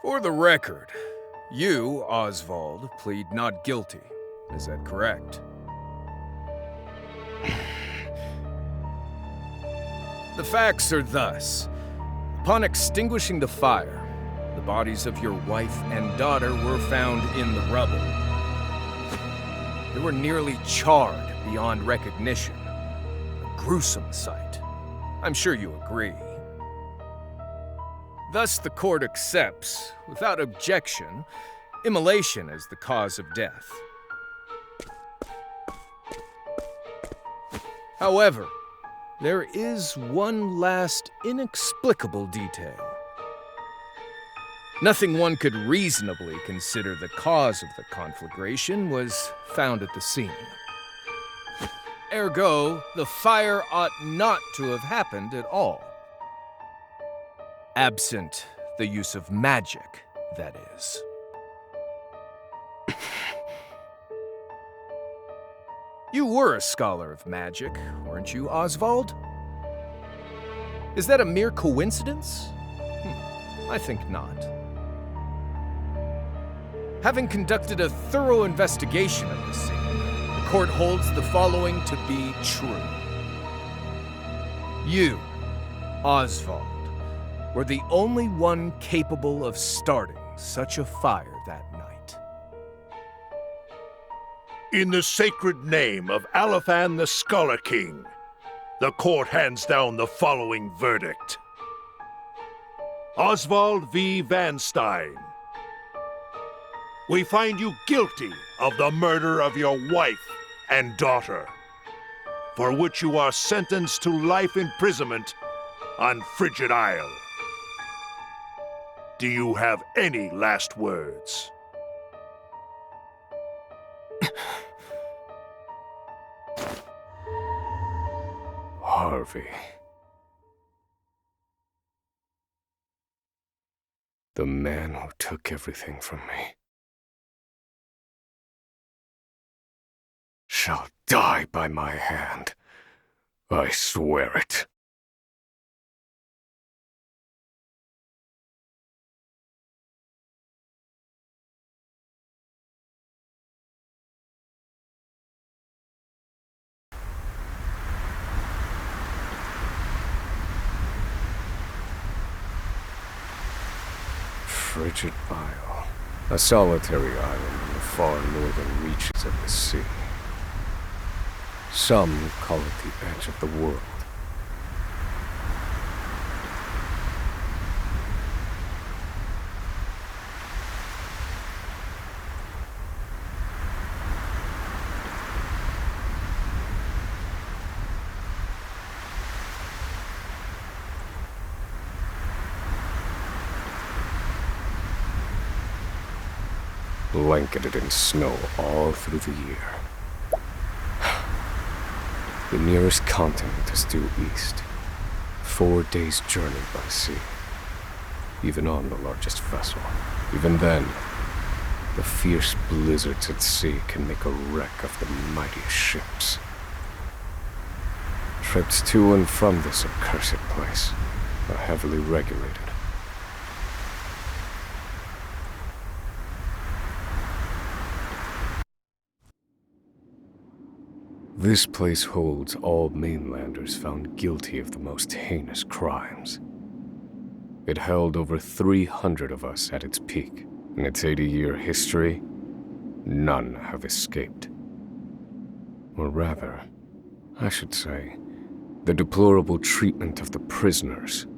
For the record, you, Osvald, plead not guilty. Is that correct? The facts are thus. Upon extinguishing the fire, the bodies of your wife and daughter were found in the rubble. They were nearly charred beyond recognition. A gruesome sight. I'm sure you agree. Thus, the court accepts, without objection, immolation as the cause of death. However, there is one last inexplicable detail. Nothing one could reasonably consider the cause of the conflagration was found at the scene. Ergo, the fire ought not to have happened at all. Absent the use of magic, that is. You were a scholar of magic, weren't you, Osvald? Is that a mere coincidence? I think not. Having conducted a thorough investigation of the scene, the court holds the following to be true. You, Osvald, were the only one capable of starting such a fire that night. In the sacred name of Aliphan the Scholar King, the court hands down the following verdict. Osvald V. Van Stein, we find you guilty of the murder of your wife and daughter, for which you are sentenced to life imprisonment on Frigid Isle. Do you have any last words? Harvey. The man who took everything from me shall die by my hand. I swear it. Frigid Isle, a solitary island in the far northern reaches of the sea. Some call it the edge of the world. Blanketed in snow all through the year. The nearest continent is due east. 4 days' journey by sea. Even on the largest vessel. Even then, the fierce blizzards at sea can make a wreck of the mightiest ships. Trips to and from this accursed place are heavily regulated. This place holds all mainlanders found guilty of the most heinous crimes. It held over 300 of us at its peak. In its 80-year history, none have escaped. Or rather, I should say, the deplorable treatment of the prisoners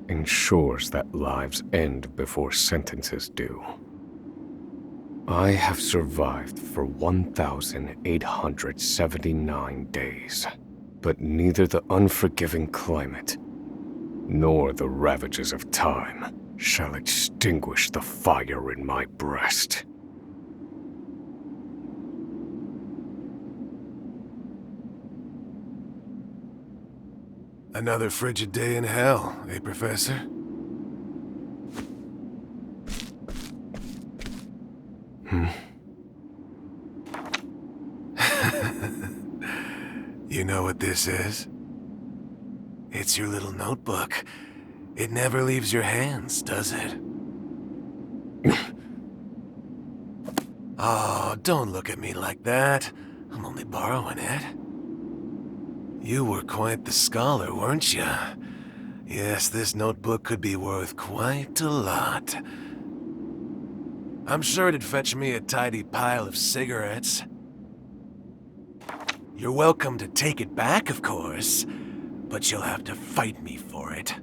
ensures that lives end before sentences do. I have survived for 1,879 days, but neither the unforgiving climate nor the ravages of time shall extinguish the fire in my breast. Another frigid day in hell, eh, Professor? You know what this is? It's your little notebook. It never leaves your hands, does it? Oh, don't look at me like that. I'm only borrowing it. You were quite the scholar, weren't you? Yes, this notebook could be worth quite a lot. I'm sure it'd fetch me a tidy pile of cigarettes. You're welcome to take it back, of course, but you'll have to fight me for it.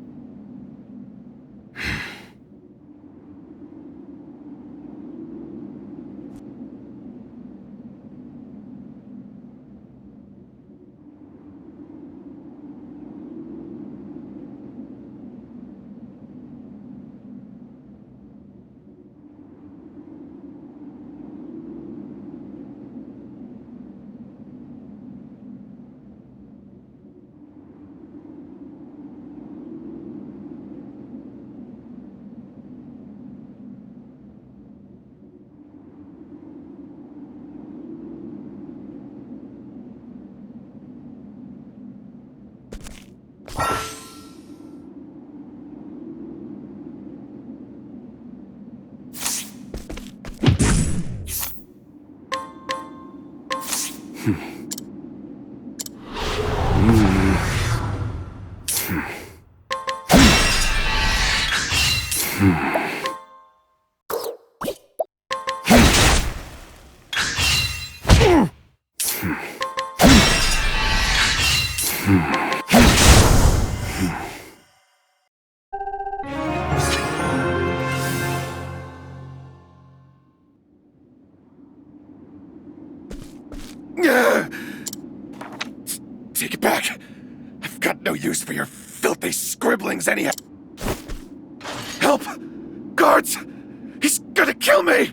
Take it back! I've got no use for your filthy scribblings anyhow! Help! Guards! He's gonna kill me!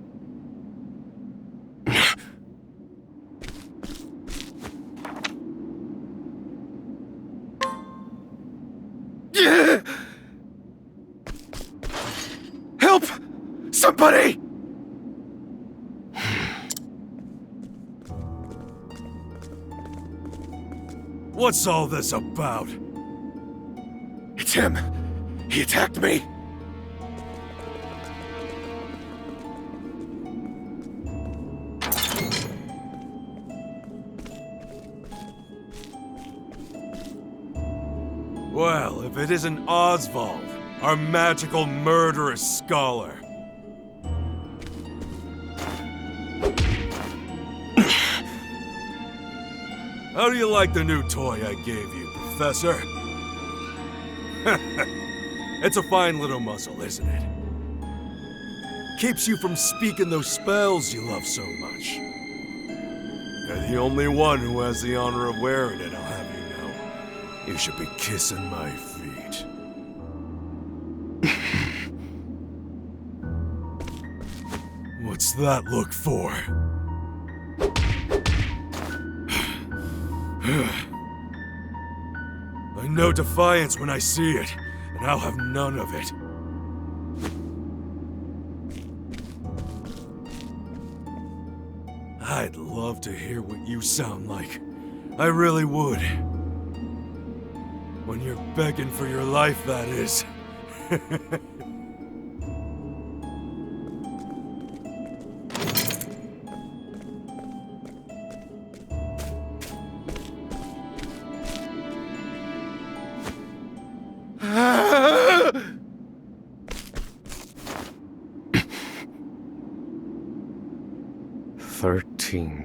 Help! Somebody! What's all this about? It's him. He attacked me. Well, if it isn't Osvald, our magical murderous scholar. How do you like the new toy I gave you, Professor? It's a fine little muzzle, isn't it? Keeps you from speaking those spells you love so much. You're the only one who has the honor of wearing it, I'll have you know. You should be kissing my feet. What's that look for? I know defiance when I see it, and I'll have none of it. I'd love to hear what you sound like. I really would. When you're begging for your life, that is.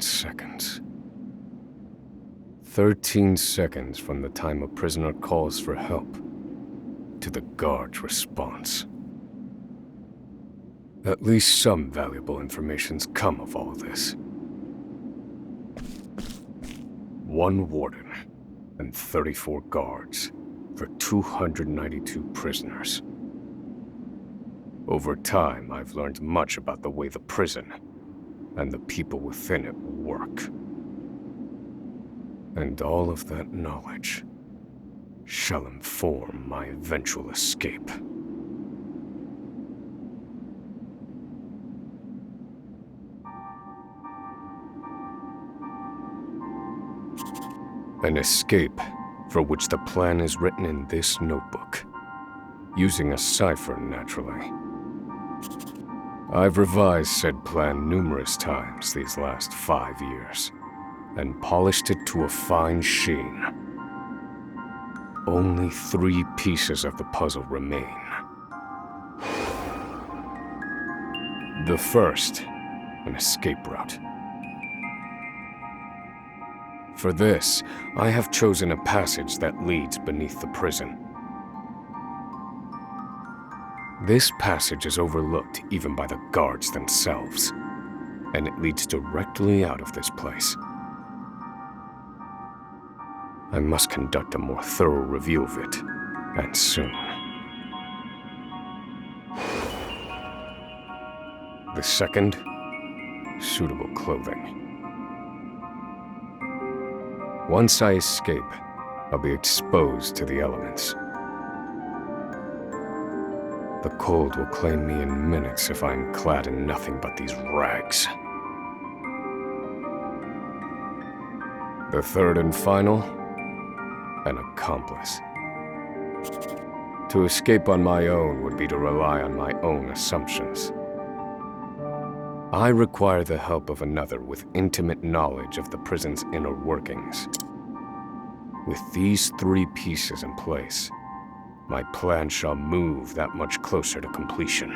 Seconds. 13 seconds from the time a prisoner calls for help to the guard's response. At least some valuable information's come of all this. One warden and 34 guards for 292 prisoners. Over time, I've learned much about the way the prison and the people within it work. And all of that knowledge shall inform my eventual escape. An escape for which the plan is written in this notebook, using a cipher, naturally. I've revised said plan numerous times these last 5 years, and polished it to a fine sheen. Only 3 pieces of the puzzle remain. The first, an escape route. For this, I have chosen a passage that leads beneath the prison. This passage is overlooked even by the guards themselves, and it leads directly out of this place. I must conduct a more thorough review of it, and soon. The second, suitable clothing. Once I escape, I'll be exposed to the elements. The cold will claim me in minutes if I'm clad in nothing but these rags. The third and final, an accomplice. To escape on my own would be to rely on my own assumptions. I require the help of another with intimate knowledge of the prison's inner workings. With these 3 pieces in place, my plan shall move that much closer to completion.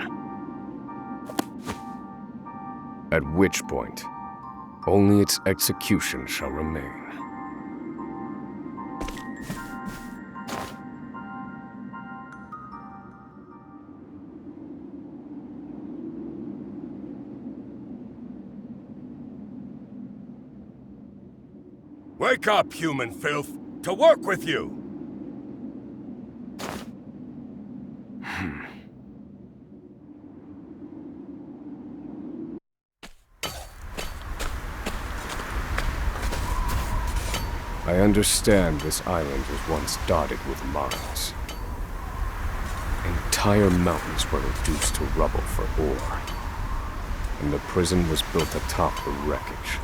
At which point, only its execution shall remain. Wake up, human filth! To work with you! I understand this island was once dotted with mines. Entire mountains were reduced to rubble for ore, and the prison was built atop the wreckage.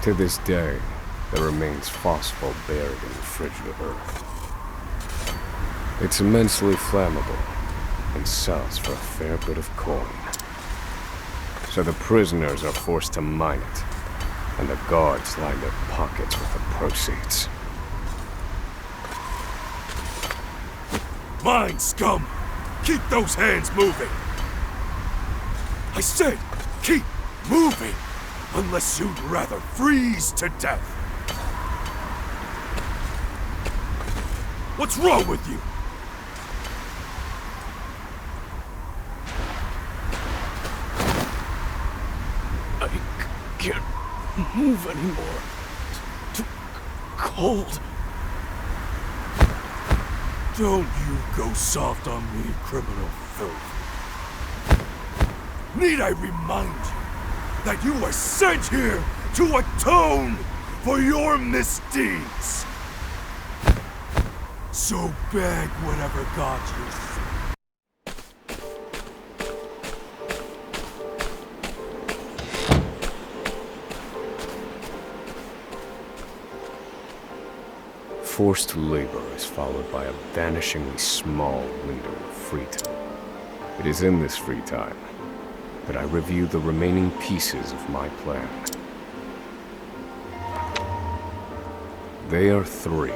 To this day, there remains phosphate buried in the frigid earth. It's immensely flammable and sells for a fair bit of coin. So the prisoners are forced to mine it, and the guards line their pockets with the proceeds. Mine, scum! Keep those hands moving! I said, keep moving! Unless you'd rather freeze to death! What's wrong with you? I can't move anymore. It's too cold. Don't you go soft on me, criminal filth. Need I remind you that you were sent here to atone for your misdeeds? So beg whatever god you Forced labor is followed by a vanishingly small window of free time. It is in this free time that I review the remaining pieces of my plan. They are 3.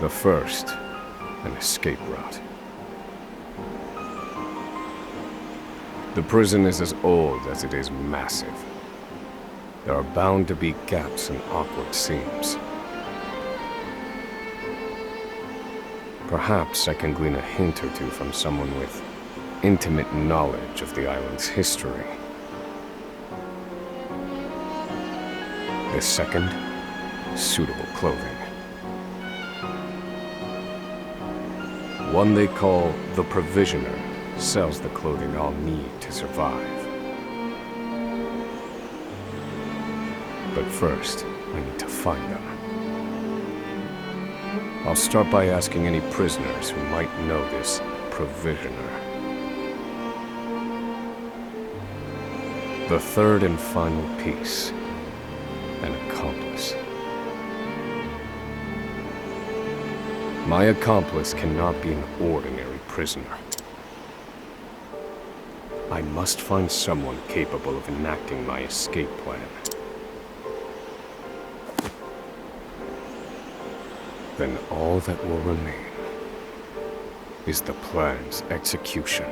The first, an escape route. The prison is as old as it is massive. There are bound to be gaps and awkward seams. Perhaps I can glean a hint or two from someone with intimate knowledge of the island's history. The second, suitable clothing. One they call the Provisioner sells the clothing I'll need to survive. But first, I need to find them. I'll start by asking any prisoners who might know this Provisioner. The third and final piece, an accomplice. My accomplice cannot be an ordinary prisoner. I must find someone capable of enacting my escape plan. Then all that will remain is the plan's execution.